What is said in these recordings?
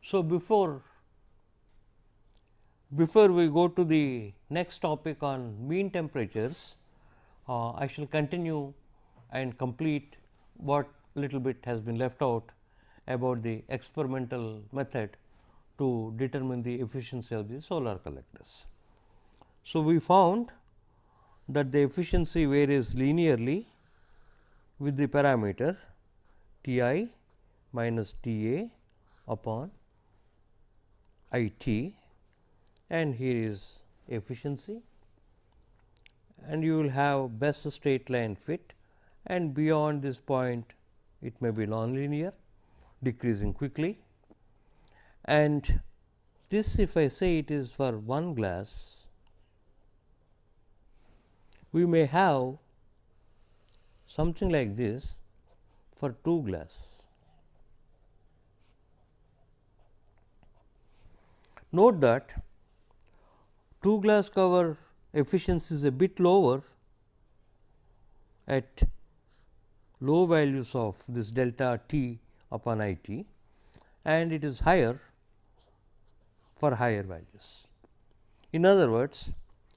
So, before we go to the next topic on mean temperatures, I shall continue and complete what little bit has been left out about the experimental method to determine the efficiency of the solar collectors. So, we found that the efficiency varies linearly with the parameter T I minus T A upon I T, and here is efficiency, and you will have best straight line fit, and beyond this point it may be nonlinear, decreasing quickly. And this, if I say it is for one glass, we may have something like this for 2 glass. Note that 2 glass cover efficiency is a bit lower at low values of this delta T upon I T, and it is higher for higher values. In other words,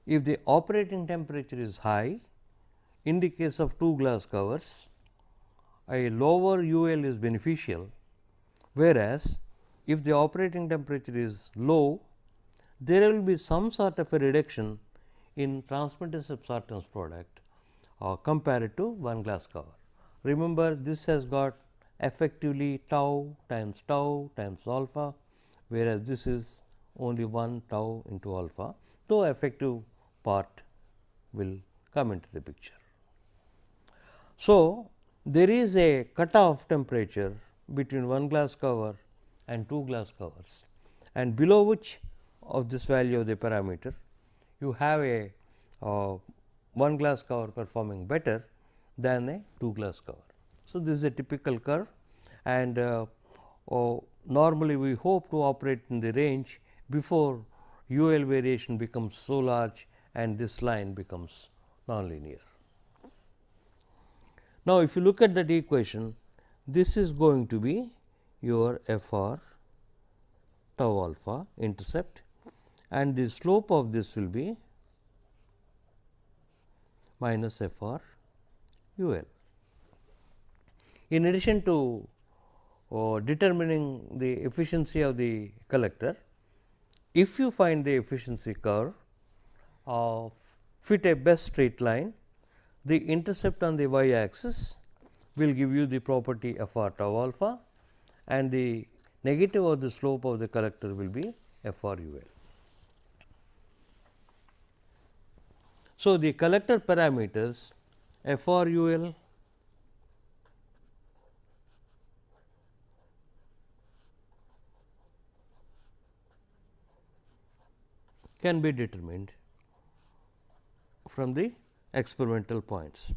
if the operating temperature is high, in the case of 2 glass covers, a lower UL is beneficial, whereas if the operating temperature is low, there will be some sort of a reduction in transmittance absorptance product compared to 1 glass cover. Remember, this has got effectively tau times alpha, whereas this is only 1 tau into alpha, though effective part will come into the picture. So, there is a cutoff temperature between 1 glass cover and 2 glass covers, and below which of this value of the parameter you have a 1 glass cover performing better than a 2 glass cover. So, this is a typical curve, and normally we hope to operate in the range before UL variation becomes so large and this line becomes nonlinear. Now, if you look at that equation, this is going to be your FR tau alpha intercept, and the slope of this will be minus FR UL. In addition to determining the efficiency of the collector, if you find the efficiency curve fit a best straight line, the intercept on the y axis will give you the property FR tau alpha, and the negative of the slope of the collector will be FR UL. So, the collector parameters FR UL, can be determined from the experimental points.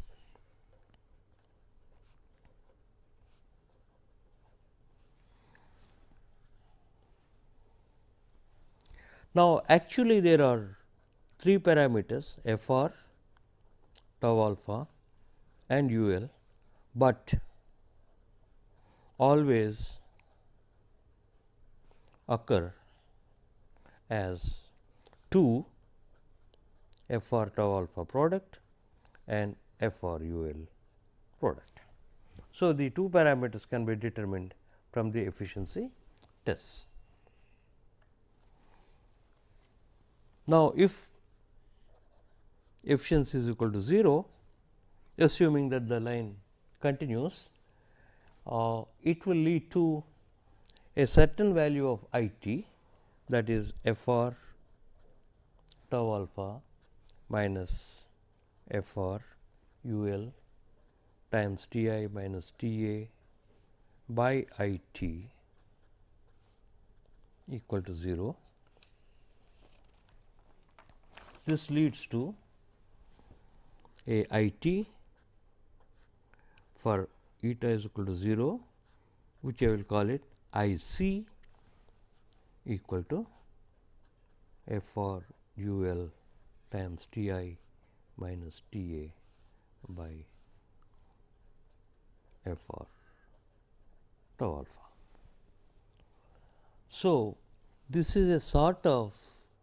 Now, actually there are 3 parameters FR, tau alpha and UL, but always occur as 2 FR tau alpha product and FR UL product. So, the 2 parameters can be determined from the efficiency tests. Now, if efficiency is equal to 0, assuming that the line continues, it will lead to a certain value of I T, that is FR tau alpha minus FR UL times T I minus T A by I T equal to 0. This leads to a I T for eta is equal to 0, which I will call it I C equal to FR UL times T I minus T A by FR tau alpha. So, this is a sort of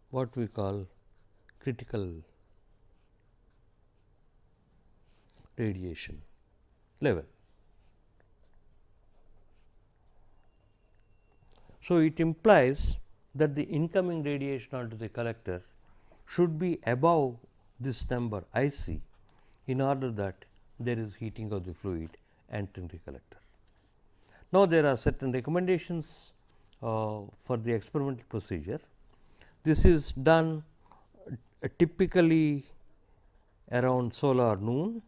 what we call critical radiation level. So, it implies that the incoming radiation onto the collector should be above this number I c in order that there is heating of the fluid entering the collector. Now, there are certain recommendations for the experimental procedure. This is done typically around solar noon.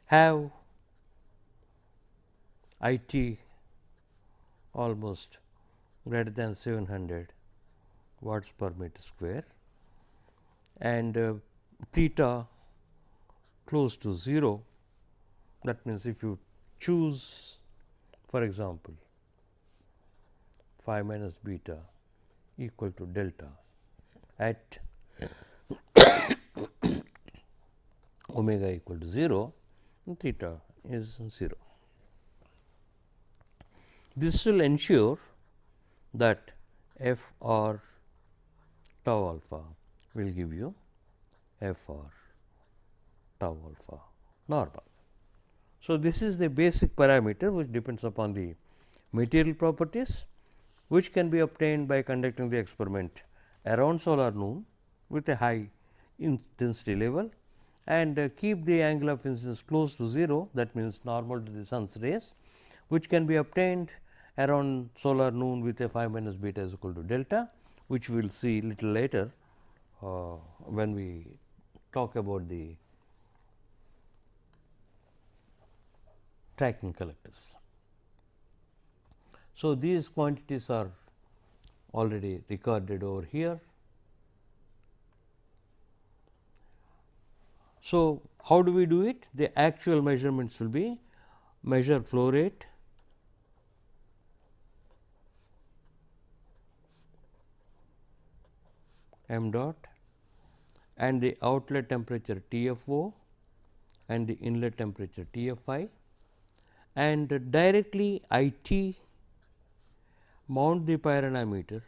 Have I t almost greater than 700 watts per meter square and theta close to 0. That means, if you choose for example, phi minus beta equal to delta at omega equal to 0, theta is 0. This will ensure that f r tau alpha will give you f r tau alpha normal. So, this is the basic parameter which depends upon the material properties, which can be obtained by conducting the experiment around solar noon with a high intensity level and keep the angle of incidence close to 0, that means normal to the sun's rays, which can be obtained around solar noon with a phi minus beta is equal to delta, which we will see little later when we talk about the tracking collectors. So, these quantities are already recorded over here. So, how do we do it? The actual measurements will be measure flow rate, m dot, and the outlet temperature T f o and the inlet temperature T f I, and directly I t mount the pyranometer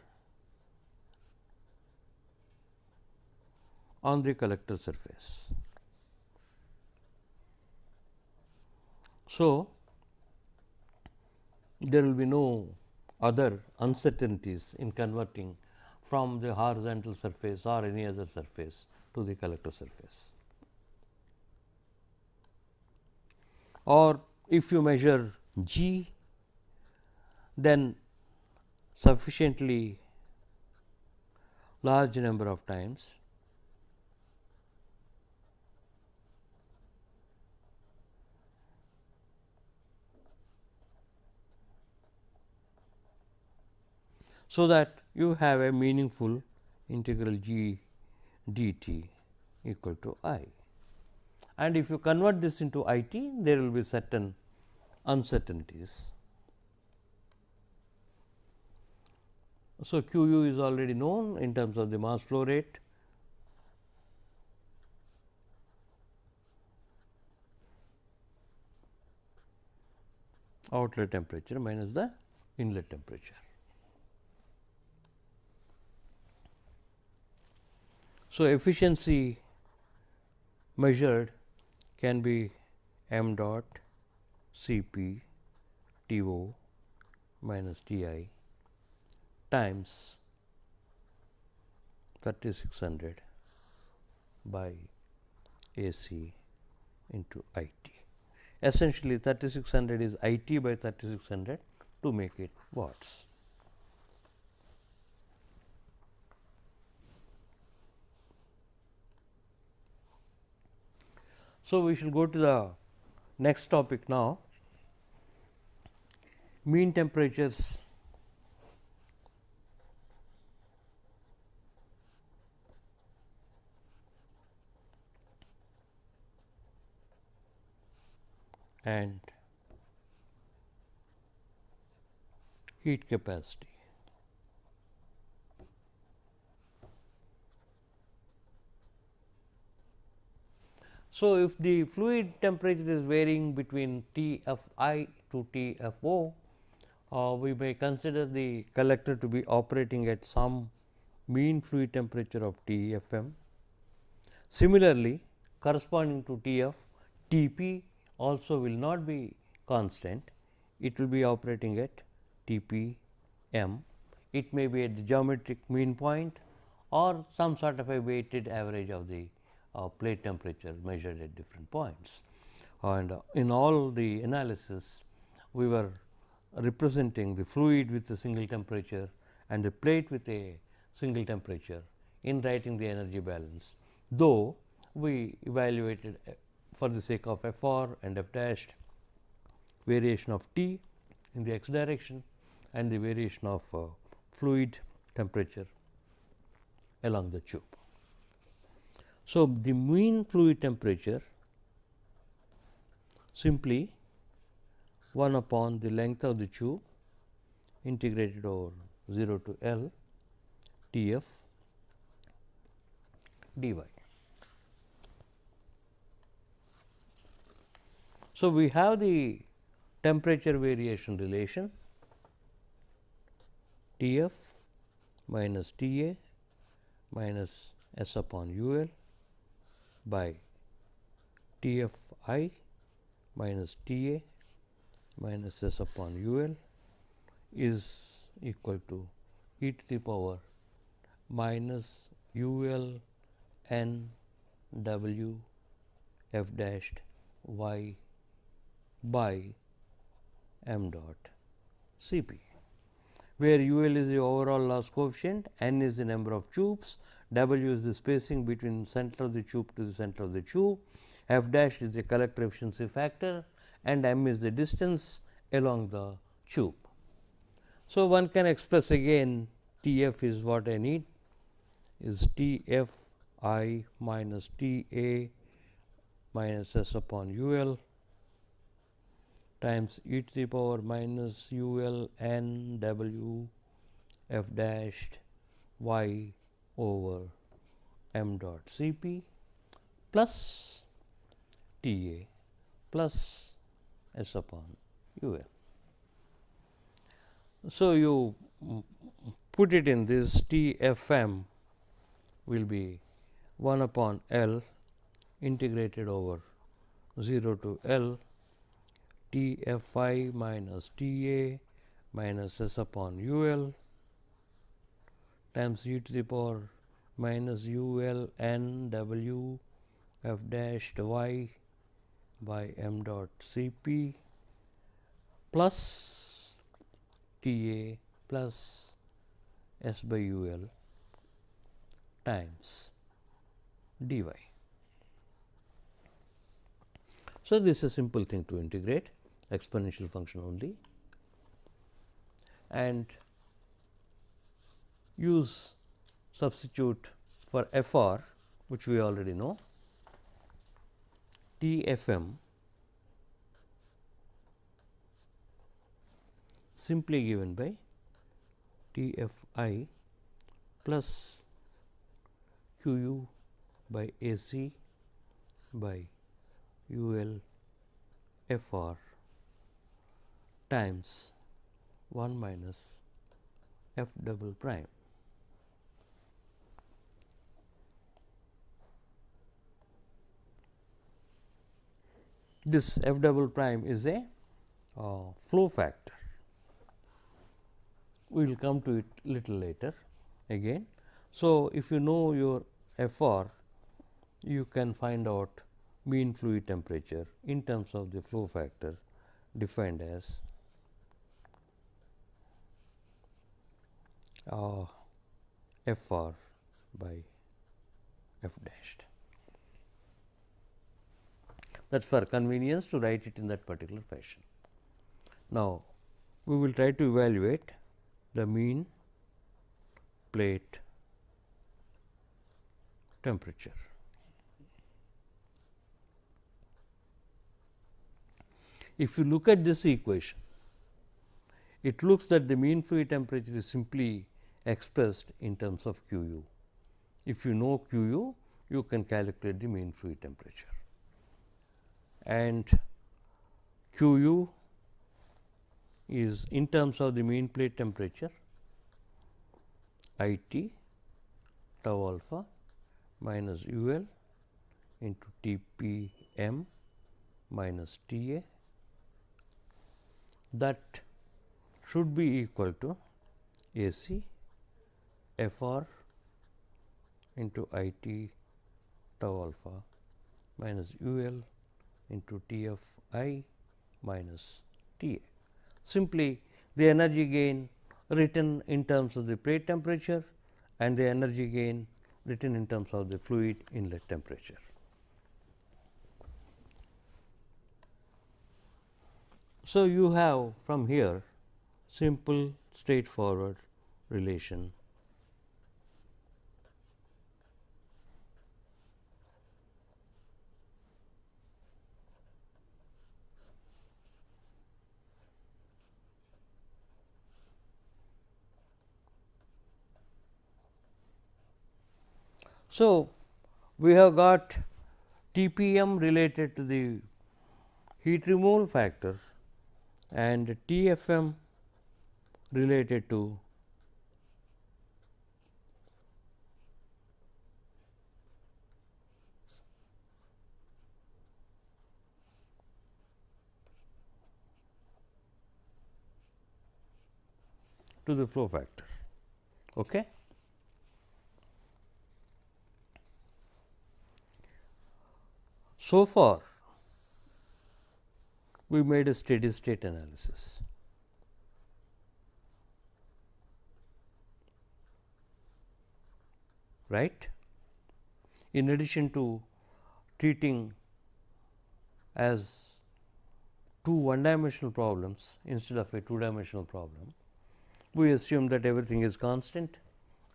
on the collector surface. So, there will be no other uncertainties in converting from the horizontal surface or any other surface to the collector surface. Or if you measure G, then sufficiently large number of times, so that you have a meaningful integral G dt equal to I. And if you convert this into I t, there will be certain uncertainties. So, q u is already known in terms of the mass flow rate. Outlet temperature minus the inlet temperature. So, efficiency measured can be m dot C p T o minus T I times 3600 by A c into I t. Essentially 3600 is I t by 3600 to make it watts. So, we shall go to the next topic now, mean temperatures and heat capacity. So, if the fluid temperature is varying between Tfi to Tfo, we may consider the collector to be operating at some mean fluid temperature of Tfm. Similarly, corresponding to Tf, Tp also will not be constant, it will be operating at Tpm. It may be at the geometric mean point or some sort of a weighted average of the plate temperature measured at different points. And in all the analysis, we were representing the fluid with a single temperature and the plate with a single temperature in writing the energy balance, though we evaluated for the sake of f r and f dashed variation of T in the x direction and the variation of fluid temperature along the tube. So, the mean fluid temperature simply 1 upon the length of the tube integrated over 0 to L T f dy. So, we have the temperature variation relation T f minus T a minus S upon U L by T f I minus T a minus S upon U L is equal to e to the power minus U L n W f dashed y by m dot C p, where U L is the overall loss coefficient, n is the number of tubes, W is the spacing between center of the tube to the center of the tube, f dash is the collector efficiency factor and m is the distance along the tube. So, one can express again T f is what I need is T f I minus T a minus S upon U L times e to the power minus U L n W f dashed y over m dot C p plus T a plus S upon U L. So, you put it in this T f m will be 1 upon L integrated over 0 to L T f I minus T a minus S upon U L times e to the power minus U L n W f dashed y by m dot C p plus T a plus S by U L times dy. So, this is a simple thing to integrate, exponential function only, and use substitute for f r, which we already know, T f m simply given by T f I plus Q u by A c by U L f r times 1 minus f double prime. This f double prime is a flow factor. We will come to it little later again. So, if you know your f r, you can find out mean fluid temperature in terms of the flow factor defined as f r by f dashed. That is for convenience to write it in that particular fashion. Now, we will try to evaluate the mean plate temperature. If you look at this equation, it looks that the mean fluid temperature is simply expressed in terms of Q u. If you know Q u, you can calculate the mean fluid temperature. and Qu is in terms of the mean plate temperature IT tau alpha minus UL into TPM minus TA, that should be equal to AC FR into IT tau alpha minus UL into TFI minus TA. Simply the energy gain written in terms of the plate temperature and the energy gain written in terms of the fluid inlet temperature. So, you have from here simple straightforward relation . So, we have got TPM related to the heat removal factor and TFM related to the flow factor. Okay. So far, we made a steady state analysis. Right. In addition to treating as two one-dimensional problems instead of a two-dimensional problem, we assume that everything is constant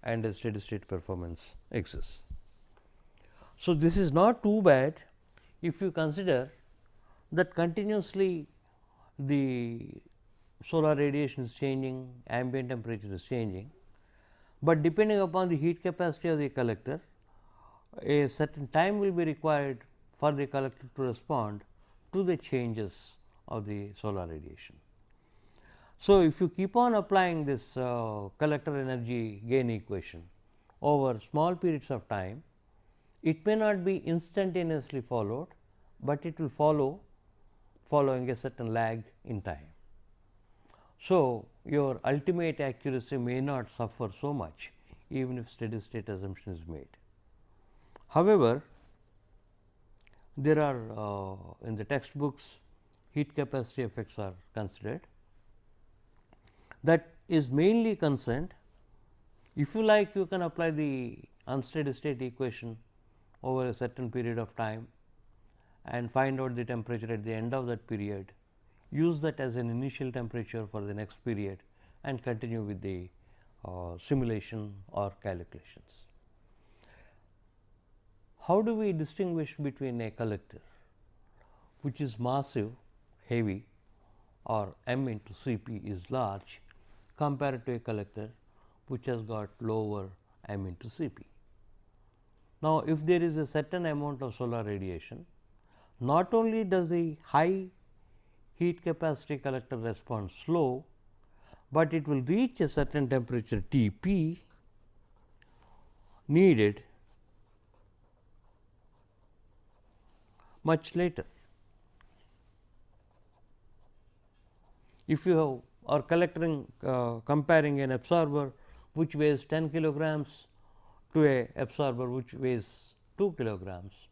and a steady state performance exists. So, this is not too bad if you consider that continuously the solar radiation is changing, ambient temperature is changing, but depending upon the heat capacity of the collector, a certain time will be required for the collector to respond to the changes of the solar radiation. So, if you keep on applying this collector energy gain equation over small periods of time, it may not be instantaneously followed, but it will follow following a certain lag in time. So, your ultimate accuracy may not suffer so much even if steady state assumption is made. However, there are in the textbooks heat capacity effects are considered, that is mainly concerned. If you like, you can apply the unsteady state equation over a certain period of time and find out the temperature at the end of that period, use that as an initial temperature for the next period and continue with the simulation or calculations. How do we distinguish between a collector which is massive, heavy, or m into Cp is large compared to a collector which has got lower m into Cp? Now, if there is a certain amount of solar radiation, not only does the high heat capacity collector respond slow, but it will reach a certain temperature T p needed much later. If you are comparing an absorber which weighs 10 kilograms to a absorber which weighs 2 kilograms,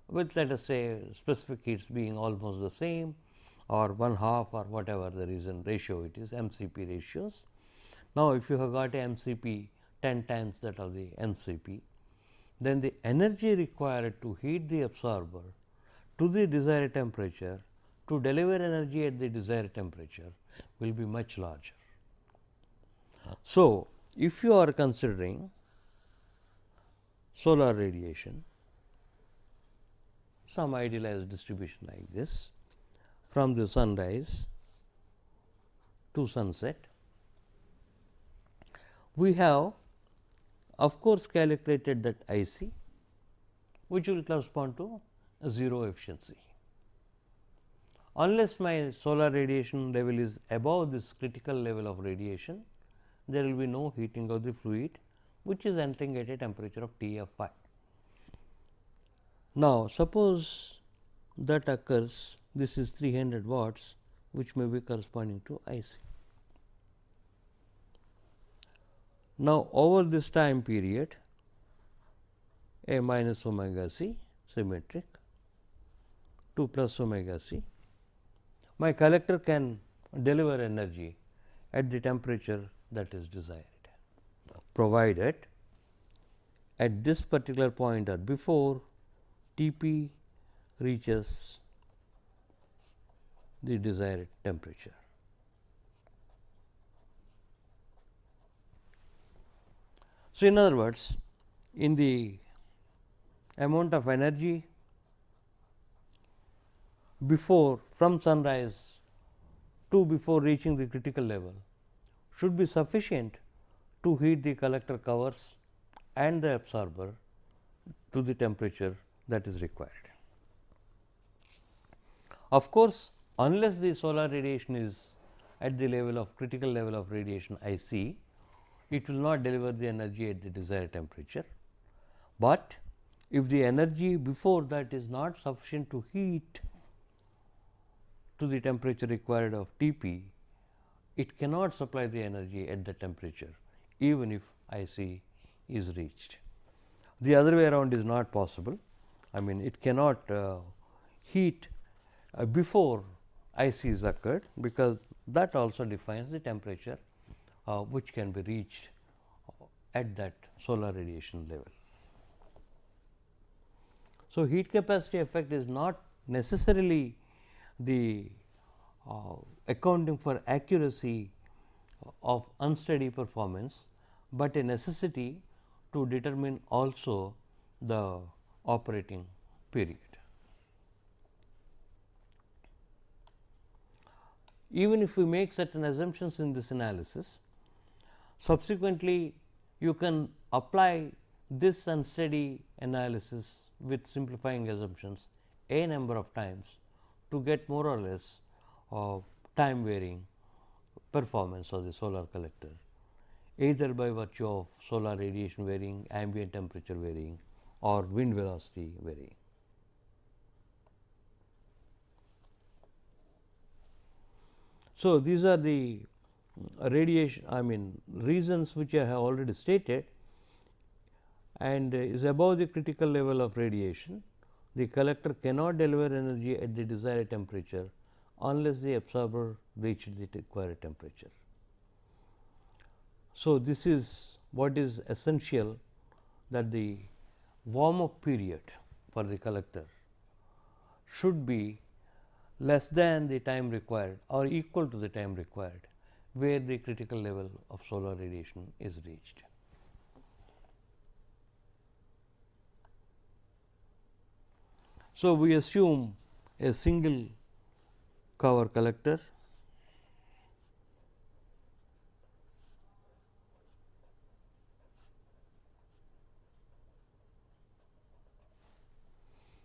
with let us say specific heats being almost the same or 1/2 or whatever the reason ratio it is, MCP ratios. Now, if you have got a MCP 10 times that of the MCP, then the energy required to heat the absorber to the desired temperature to deliver energy at the desired temperature will be much larger. So, if you are considering solar radiation, some idealized distribution like this from the sunrise to sunset, we have of course calculated that IC which will correspond to 0 efficiency. unless my solar radiation level is above this critical level of radiation, there will be no heating of the fluid, which is entering at a temperature of T of phi. Now, suppose that occurs, this is 300 watts, which may be corresponding to I c. Now, over this time period, A minus omega c symmetric 2 plus omega c, my collector can deliver energy at the temperature that is desired, provided at this particular point or before T p reaches the desired temperature. So, in other words, in the amount of energy before from sunrise to before reaching the critical level should be sufficient to heat the collector covers and the absorber to the temperature that is required. Of course, unless the solar radiation is at the level of critical level of radiation I c, it will not deliver the energy at the desired temperature, but if the energy before that is not sufficient to heat to the temperature required of T p, it cannot supply the energy at the temperature even if I c is reached. The other way around is not possible. I mean, it cannot heat before I c is occurred, because that also defines the temperature which can be reached at that solar radiation level. So, heat capacity effect is not necessarily the accounting for accuracy of unsteady performance, but a necessity to determine also the operating period. Even if we make certain assumptions in this analysis, subsequently you can apply this unsteady analysis with simplifying assumptions a number of times to get more or less time varying performance of the solar collector, either by virtue of solar radiation varying, ambient temperature varying, or wind velocity varying. So, these are the reasons which I have already stated, and is above the critical level of radiation, the collector cannot deliver energy at the desired temperature unless the absorber reaches the required temperature. So, this is what is essential, that the warm up period for the collector should be less than the time required or equal to the time required where the critical level of solar radiation is reached. So, we assume a single cover collector,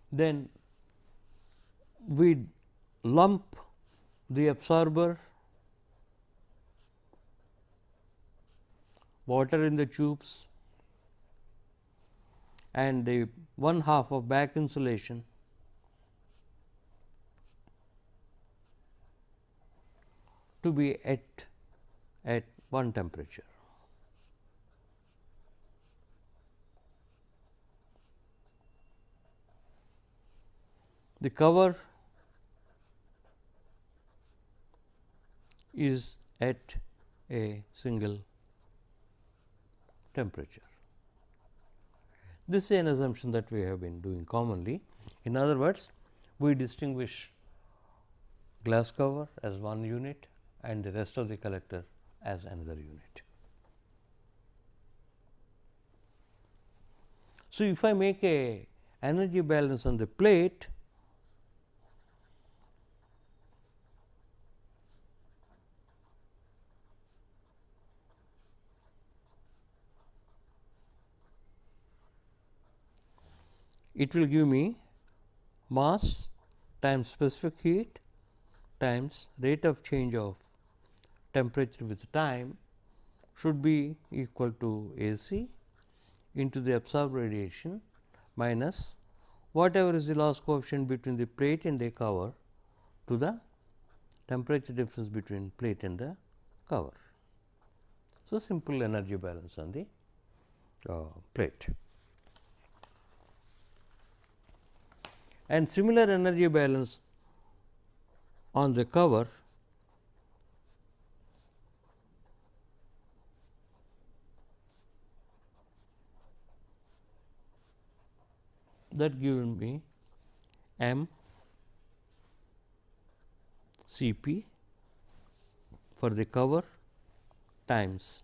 then we lump the absorber, water in the tubes, and the one half of back insulation to be at one temperature. The cover is at a single temperature. This is an assumption that we have been doing commonly. In other words, we distinguish glass cover as one unit and the rest of the collector as another unit. So, if I make a energy balance on the plate, it will give me mass times specific heat times rate of change of temperature with time should be equal to A c into the absorbed radiation minus whatever is the loss coefficient between the plate and the cover to the temperature difference between plate and the cover. So, simple energy balance on the plate. And similar energy balance on the cover that given me m C p for the cover times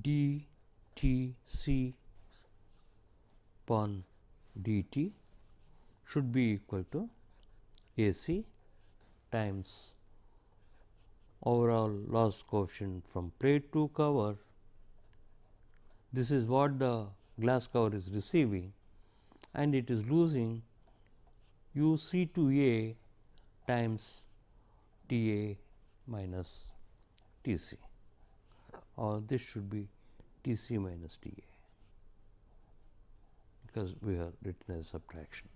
d T c upon d t should be equal to A c times overall loss coefficient from plate to cover. This is what the glass cover is receiving, and it is losing U c to A times T A minus T c, or this should be T c minus T A, because we have written as subtraction.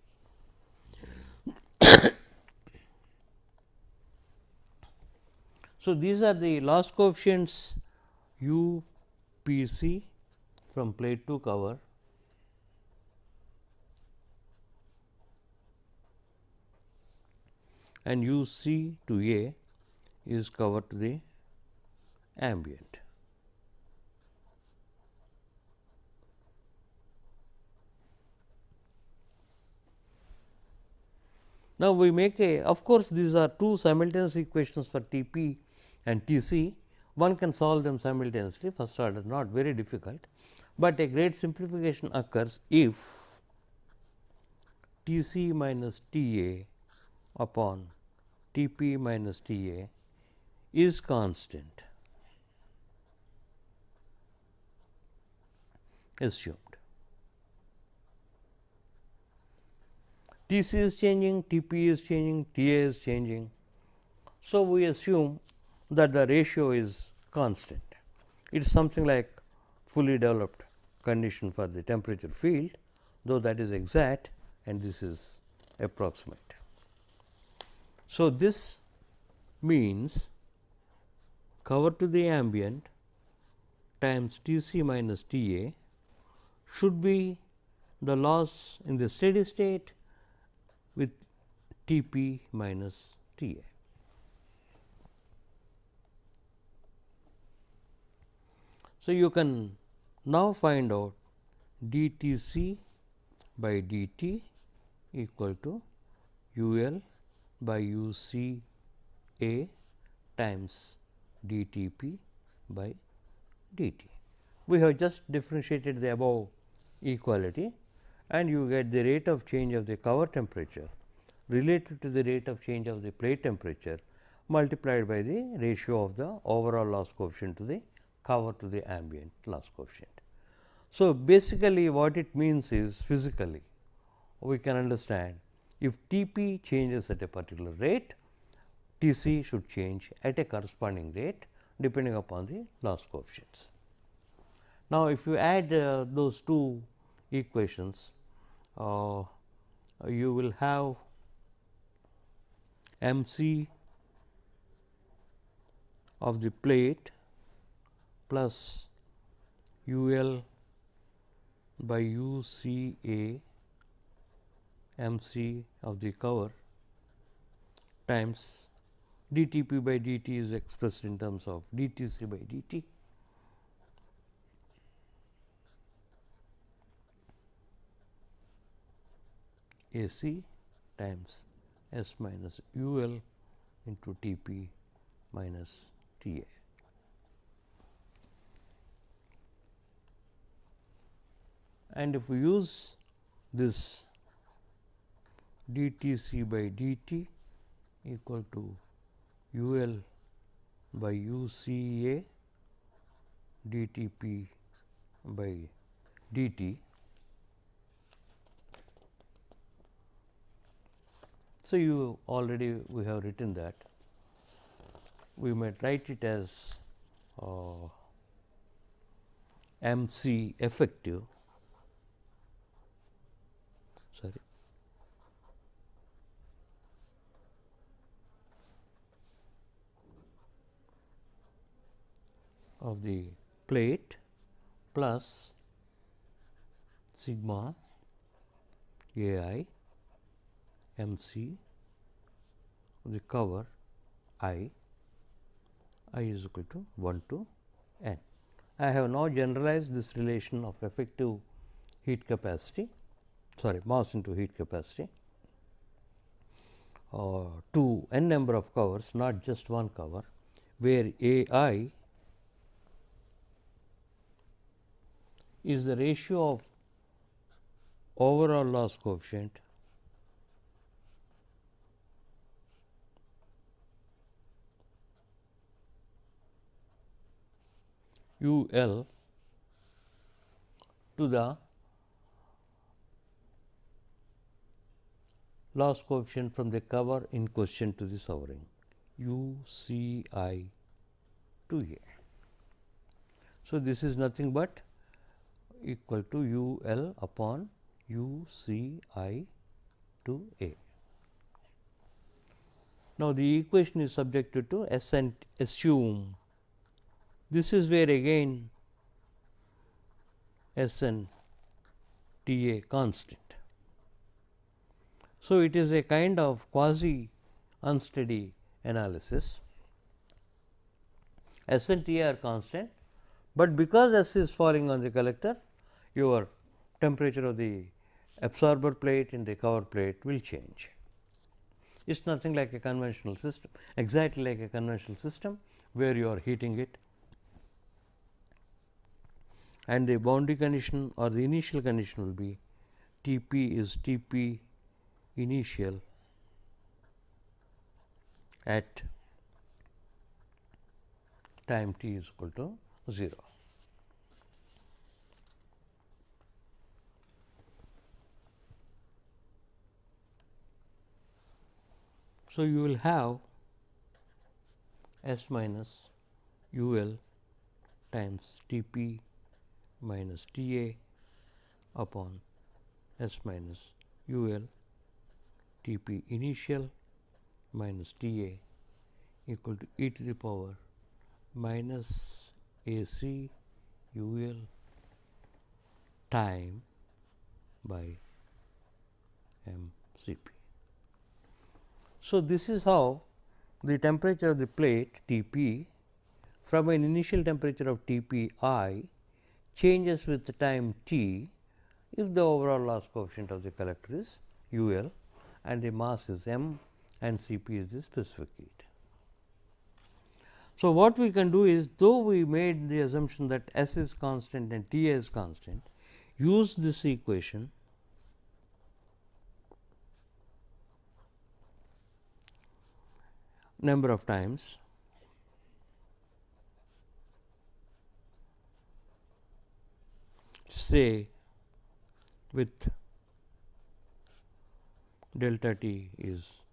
So, these are the loss coefficients U P c from plate to cover and U c to A is cover to the ambient. Now, we make a, of course, these are two simultaneous equations for T p and T c. One can solve them simultaneously, first order, not very difficult, but a great simplification occurs if T c minus T A upon T p minus T A is constant, assumed. T c is changing, T p is changing, T A is changing. So, we assume that the ratio is constant. It is something like fully developed condition for the temperature field, though that is exact and this is approximate. So, this means cover to the ambient times T c minus T A should be the loss in the steady state with T p minus T A. So, you can now find out d T c by d t equal to U L by U c A times d T p by d t. We have just differentiated the above equality, and you get the rate of change of the cover temperature related to the rate of change of the plate temperature multiplied by the ratio of the overall loss coefficient to the cover to the ambient loss coefficient. So, basically what it means is, physically we can understand, if T p changes at a particular rate, T c should change at a corresponding rate depending upon the loss coefficients. Now, if you add those two equations, you will have m c of the plate plus U L by U c A m c of the cover times d T p by d t is expressed in terms of d T c by d t. A c times S minus U L into T p minus T A. And if we use this d T c by d t equal to U L by U c A d T p by d t. So, you already we have written that. We might write it as MC effective, sorry, of the plate plus sigma AI MC of the cover I is equal to 1 to n. I have now generalized this relation of effective heat capacity, sorry, mass into heat capacity to n number of covers, not just one cover, where AI is the ratio of overall loss coefficient U L to the loss coefficient from the cover in question to the sovereign, U C I to A. So, this is nothing but equal to U L upon U C I to A. Now, the equation is subjected to S and assume. This is where again S and T A constant. So, it is a kind of quasi unsteady analysis. S and T A are constant, but because S is falling on the collector, your temperature of the absorber plate and the cover plate will change. It is nothing like a conventional system, exactly like a conventional system where you are heating it, and the boundary condition or the initial condition will be T P is T P initial at time t is equal to 0. So, you will have S minus U L times T P minus T A upon S minus U L T P initial minus T A equal to e to the power minus A C U L time by M C P. So, this is how the temperature of the plate T P from an initial temperature of T P I changes with the time t if the overall loss coefficient of the collector is U L and the mass is m and C P is the specific heat. So, what we can do is, though we made the assumption that S is constant and T A is constant, use this equation number of times say with delta t is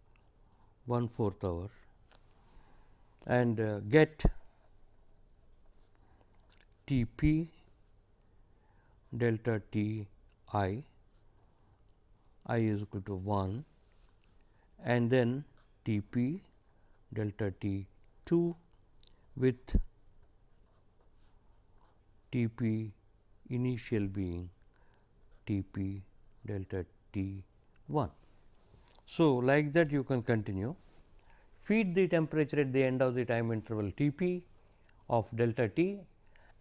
1/4 hour and get T P delta T I is equal to 1 and then T P delta T 2 with T P initial being T P delta T 1. So, like that you can continue, feed the temperature at the end of the time interval T P of delta T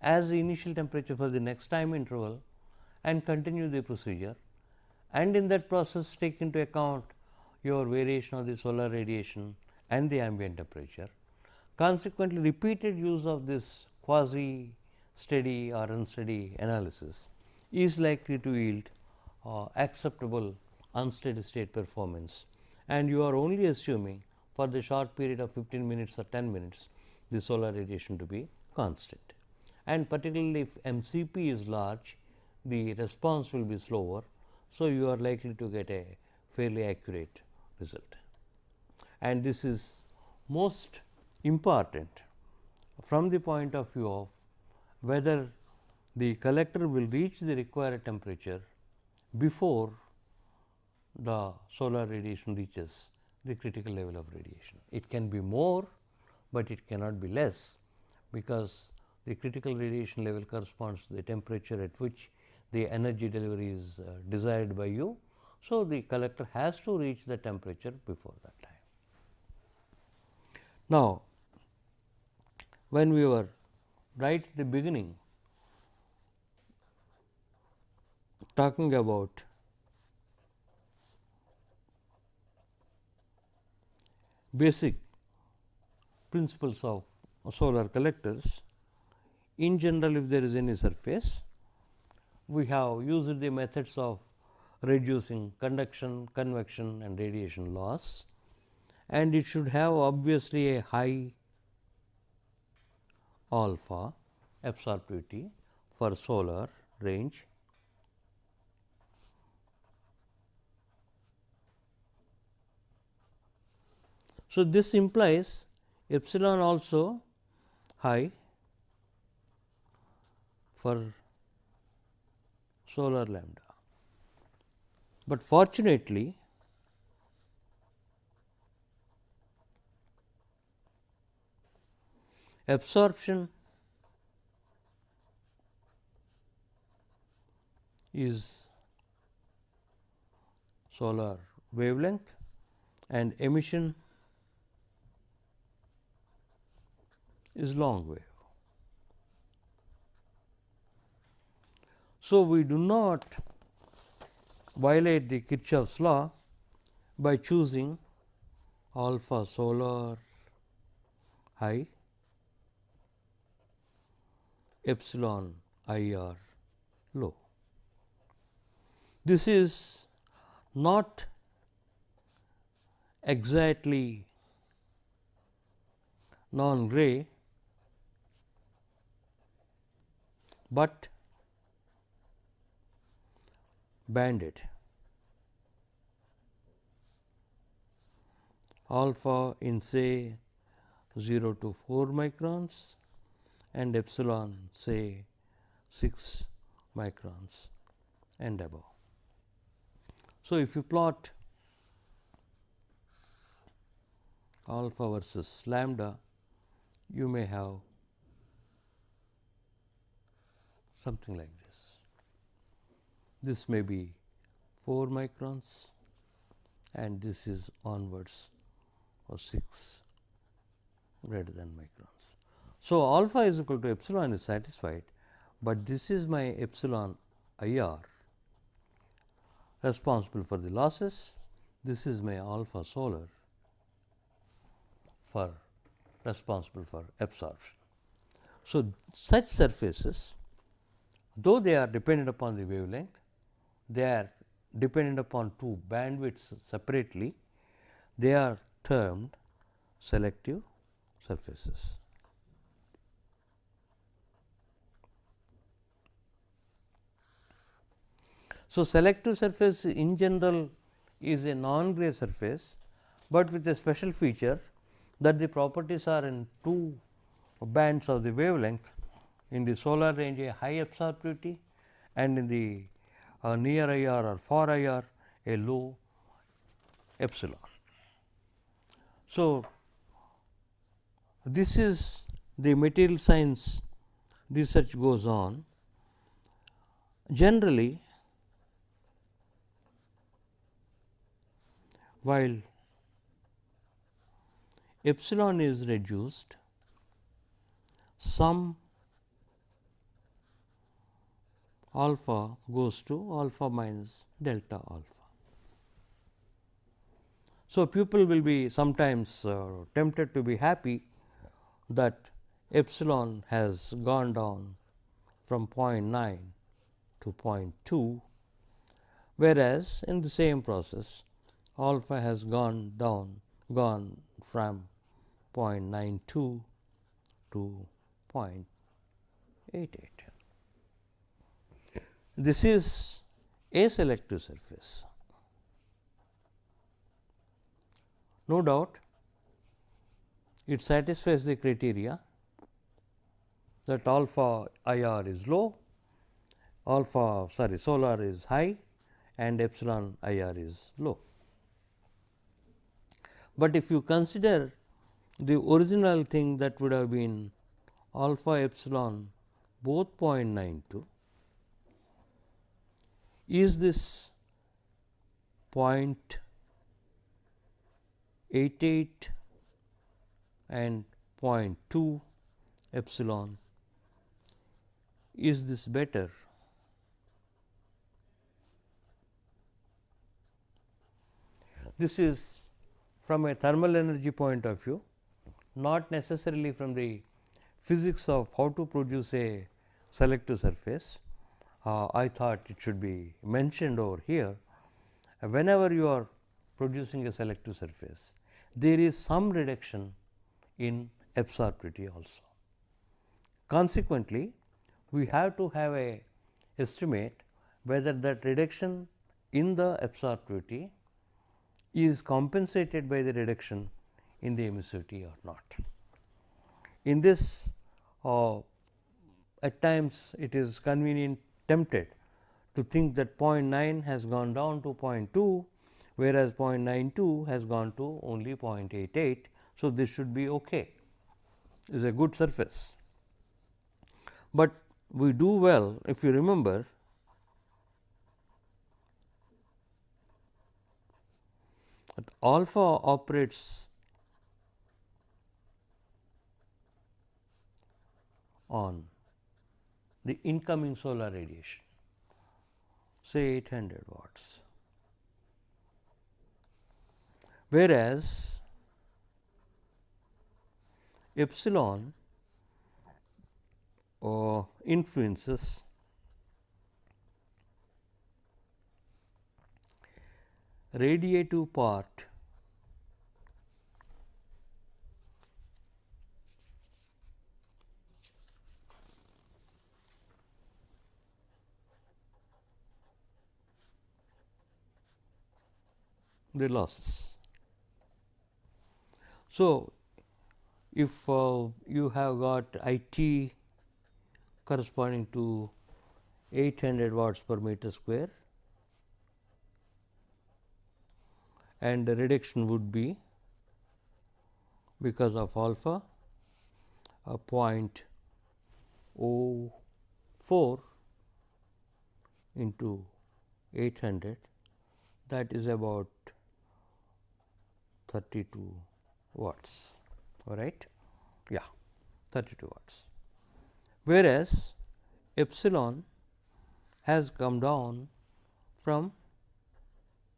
as the initial temperature for the next time interval and continue the procedure, and in that process take into account your variation of the solar radiation and the ambient temperature. Consequently, repeated use of this quasi steady or unsteady analysis is likely to yield acceptable unsteady state performance, and you are only assuming for the short period of 15 minutes or 10 minutes the solar radiation to be constant, and particularly if MCP is large, the response will be slower. So, you are likely to get a fairly accurate result. and this is most important from the point of view of whether the collector will reach the required temperature before the solar radiation reaches the critical level of radiation. It can be more, but it cannot be less, because the critical radiation level corresponds to the temperature at which the energy delivery is desired by you. So, the collector has to reach the temperature before that time. Now, when we were right at the beginning talking about basic principles of solar collectors, in general if there is any surface, we have used the methods of reducing conduction, convection and radiation loss, and it should have obviously a high alpha absorptivity for solar range. So, this implies epsilon also high for solar lambda, but fortunately absorption is solar wavelength and emission is long wave. So, we do not violate the Kirchhoff's law by choosing alpha solar high, epsilon IR low. This is not exactly non-gray, but banded. Alpha in say 0 to 4 microns and epsilon say 6 microns and above. So, if you plot alpha versus lambda, you may have something like this. This may be 4 microns and this is onwards or 6 greater than microns. So, alpha is equal to epsilon is satisfied, but this is my epsilon IR responsible for the losses, this is my alpha solar for responsible for absorption. So, such surfaces, though they are dependent upon the wavelength, they are dependent upon two bandwidths separately, they are termed selective surfaces. So, selective surface in general is a non-gray surface, but with a special feature that the properties are in two bands of the wavelength. In the solar range a high absorptivity and in the near IR or far IR a low epsilon. So, this is the material science research goes on. Generally, while epsilon is reduced, some alpha goes to alpha minus delta alpha. So, people will be sometimes tempted to be happy that epsilon has gone down from 0.9 to 0.2, whereas in the same process alpha has gone from 0.92 to 0.88. This is a selective surface. No doubt it satisfies the criteria that alpha IR is low, solar is high and epsilon IR is low. But if you consider the original thing, that would have been alpha epsilon both 0.92, is this 0.88 and 0.2 epsilon, is this better? This is from a thermal energy point of view, not necessarily from the physics of how to produce a selective surface. I thought it should be mentioned over here. Whenever you are producing a selective surface, there is some reduction in absorptivity also. Consequently, we have to have a estimate whether that reduction in the absorptivity is compensated by the reduction in the emissivity or not. In this, at times it is tempted to think that 0.9 has gone down to 0.2, whereas 0.92 has gone to only 0.88. So, this should be okay, is a good surface. But we do well if you remember that alpha operates on the incoming solar radiation, say 800 watts, whereas epsilon influences radiative part the losses. So, if you have got IT corresponding to 800 watts per meter square, and the reduction would be because of alpha 0.04 into 800, that is about 32 watts, all right. Yeah, 32 watts, whereas epsilon has come down from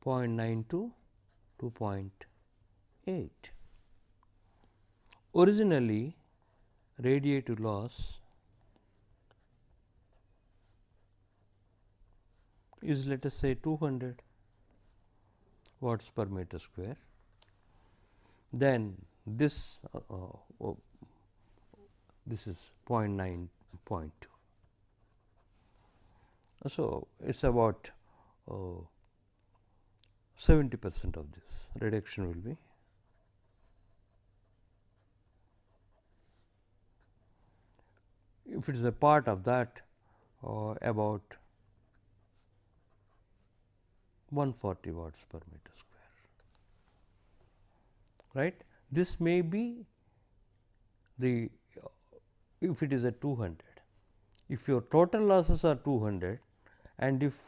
0.92 to 0.8. Originally, radiative loss is, let us say, 200 watts per meter square. Then this this is 0.9, 0.2. So, it is about 70% of this reduction will be. If it is a part of that, about 140 watts per meter square, right. This may be the if it is a 200, if your total losses are 200 and if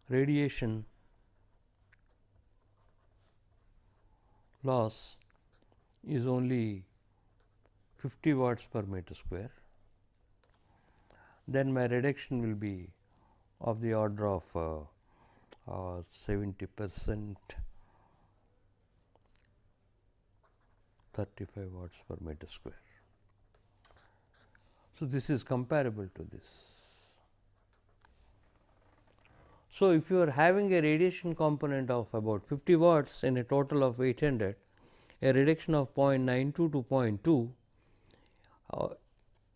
radiation loss is only 50 watts per meter square, then my reduction will be of the order of 70%, 35 watts per meter square. So, this is comparable to this. So, if you are having a radiation component of about 50 watts in a total of 800, a reduction of 0.92 to 0.2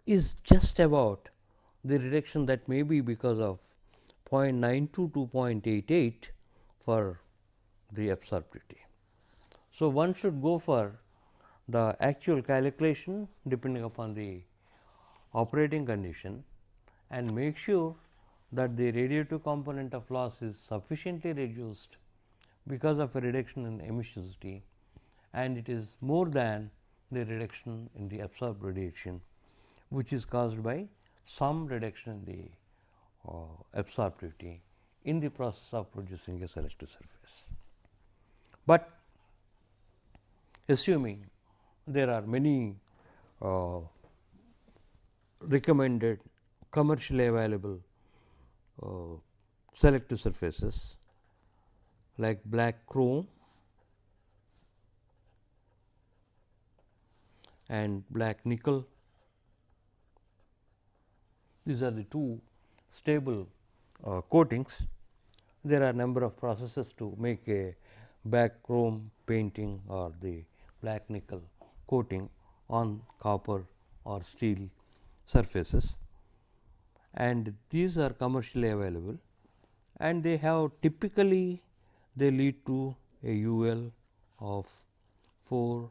is just about the reduction that may be because of 0.92 to 0.88 for the absorptivity. So, one should go for the actual calculation depending upon the operating condition and make sure that the radiative component of loss is sufficiently reduced because of a reduction in emissivity, and it is more than the reduction in the absorbed radiation, which is caused by some reduction in the absorptivity in the process of producing a selective surface. But assuming there are many recommended commercially available selective surfaces like black chrome and black nickel. These are the two stable coatings. There are number of processes to make a black chrome painting or the black nickel coating on copper or steel surfaces, and these are commercially available, and they have typically they lead to a UL of 4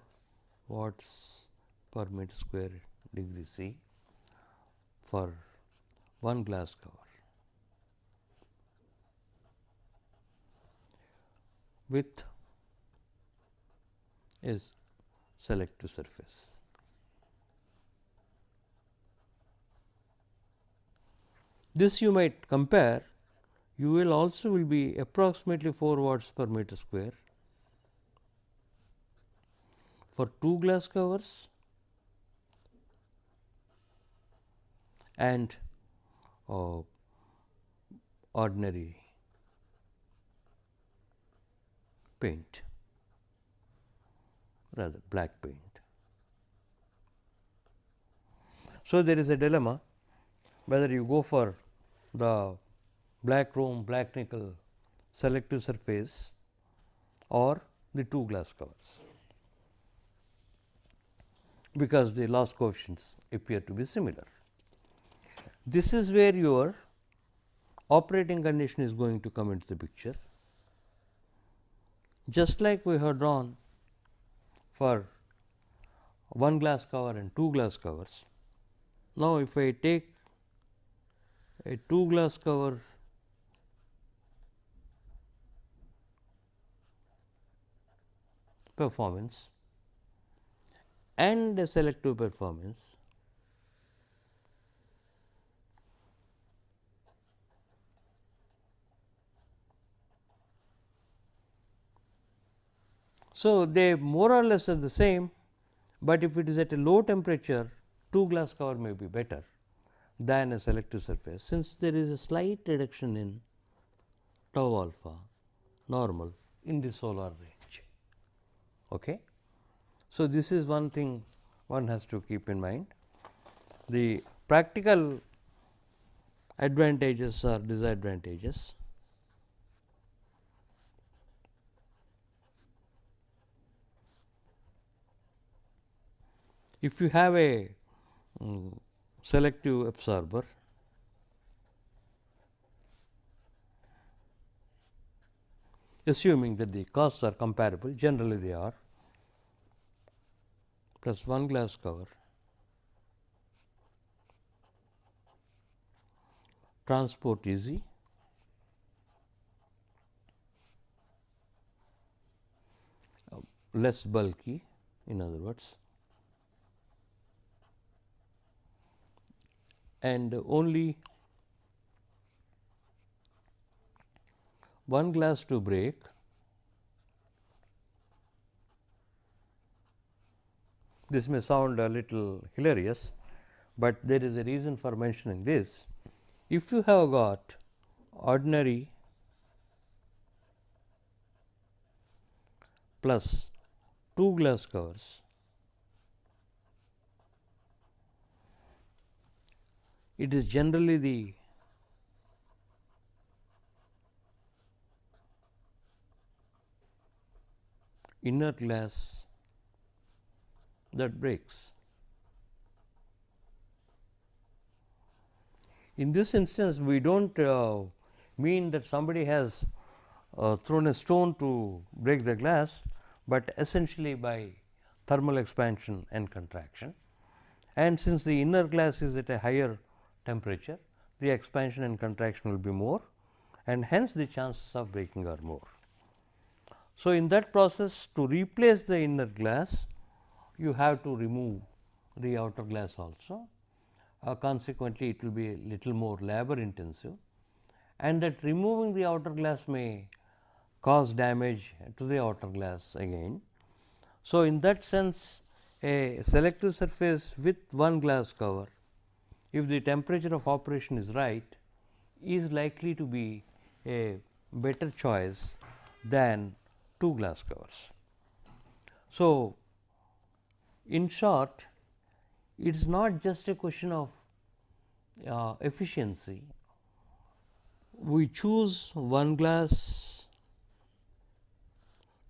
watts per meter square degree C for one glass cover with is selective surface. This you might compare, UL also will be approximately 4 watts per meter square for 2 glass covers and ordinary paint, rather black paint. So, there is a dilemma whether you go for the black chrome, black nickel selective surface or the 2 glass covers, because the loss coefficients appear to be similar. This is where your operating condition is going to come into the picture. Just like we have drawn for 1 glass cover and 2 glass covers. Now, if I take a 2 glass cover performance and a selective performance, so they more or less are the same, but if it is at a low temperature, 2 glass cover may be better than a selective surface, since there is a slight reduction in tau alpha normal in the solar range. Okay. So, this is one thing one has to keep in mind. The practical advantages or disadvantages. If you have a selective absorber, assuming that the costs are comparable, generally they are, plus 1 glass cover, transport easy, less bulky, in other words, and only 1 glass to break. This may sound a little hilarious, but there is a reason for mentioning this. If you have got ordinary plus 2 glass covers, it is generally the inner glass that breaks. In this instance, we do not mean that somebody has thrown a stone to break the glass, but essentially by thermal expansion and contraction, and since the inner glass is at a higher temperature, the expansion and contraction will be more, and hence the chances of breaking are more. So, in that process, to replace the inner glass, you have to remove the outer glass also. Consequently, it will be a little more labor intensive, and that removing the outer glass may cause damage to the outer glass again. So, in that sense, a selective surface with one glass cover, if the temperature of operation is right, is likely to be a better choice than two glass covers. So, in short, it is not just a question of efficiency. We choose one glass,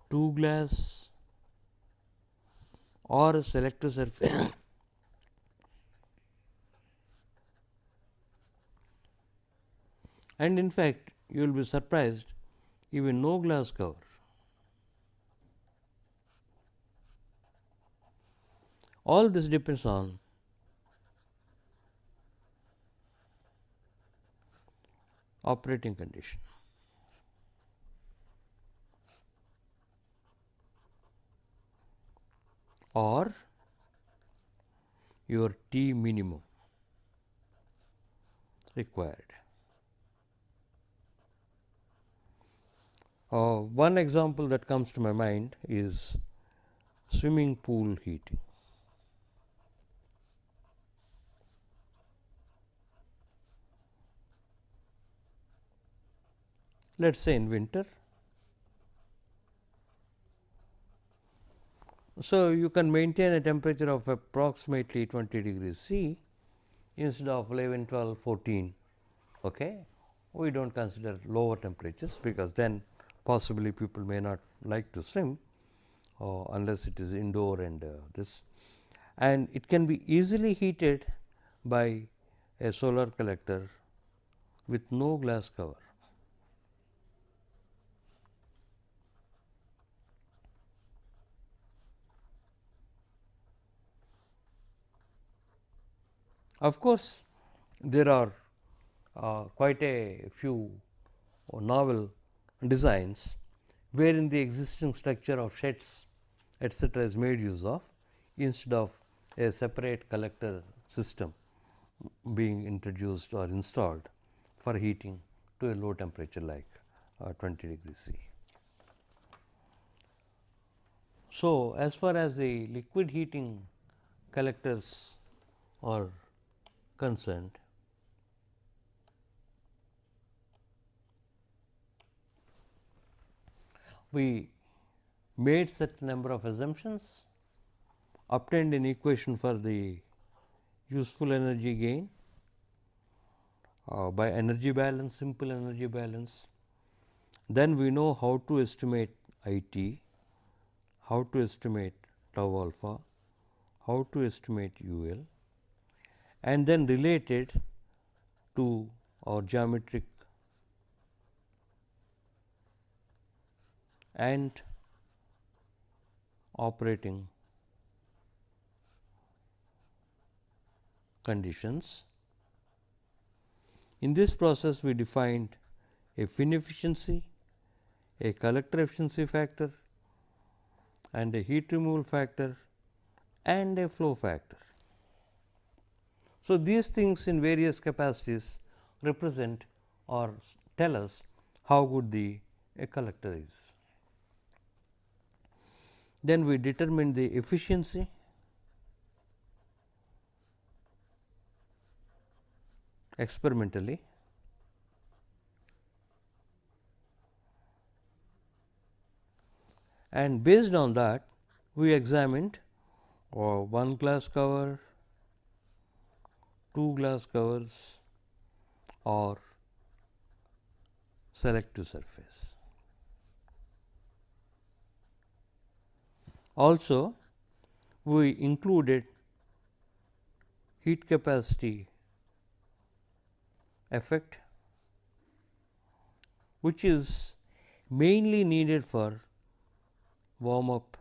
two glass, or a selective surface and in fact, you will be surprised even no glass cover. All this depends on operating condition. Or your T minimum required. One example that comes to my mind is swimming pool heating. Let us say in winter. So, you can maintain a temperature of approximately 20 degrees C instead of 11, 12, 14. Okay. We do not consider lower temperatures, because then possibly people may not like to swim unless it is indoor and this, and it can be easily heated by a solar collector with no glass cover. Of course, there are quite a few novel designs wherein the existing structure of sheds etc. is made use of, instead of a separate collector system being introduced or installed for heating to a low temperature like 20 degrees C. So, as far as the liquid heating collectors are concerned, we made certain number of assumptions, obtained an equation for the useful energy gain by energy balance, simple energy balance. Then we know how to estimate IT, how to estimate tau alpha, how to estimate UL, and then related to our geometric and operating conditions. In this process, we defined a fin efficiency, a collector efficiency factor, and a heat removal factor, and a flow factor. So, these things in various capacities represent or tell us how good the collector is. Then we determine the efficiency, experimentally, and based on that we examined one glass cover, two glass covers, or selective surface. Also, we included heat capacity effect, which is mainly needed for warm up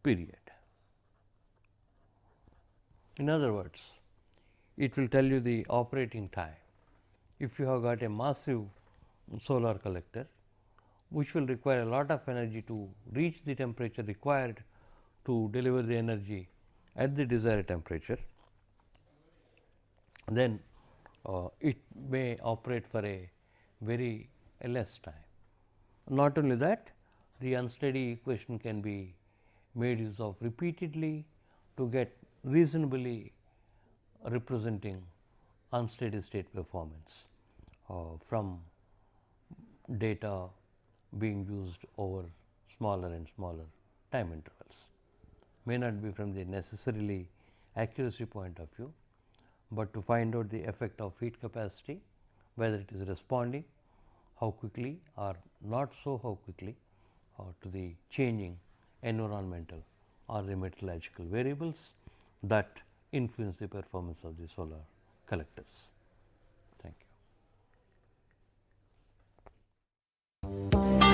period. In other words, it will tell you the operating time. If you have got a massive solar collector, which will require a lot of energy to reach the temperature required to deliver the energy at the desired temperature, then it may operate for a very less time. Not only that, the unsteady equation can be made use of repeatedly to get reasonably representing unsteady state performance from data being used over smaller and smaller time intervals. May not be from the necessarily accuracy point of view, but to find out the effect of heat capacity, whether it is responding, how quickly or not so how quickly to the changing environmental or the metallurgical variables that influence the performance of the solar collectors. Thank you.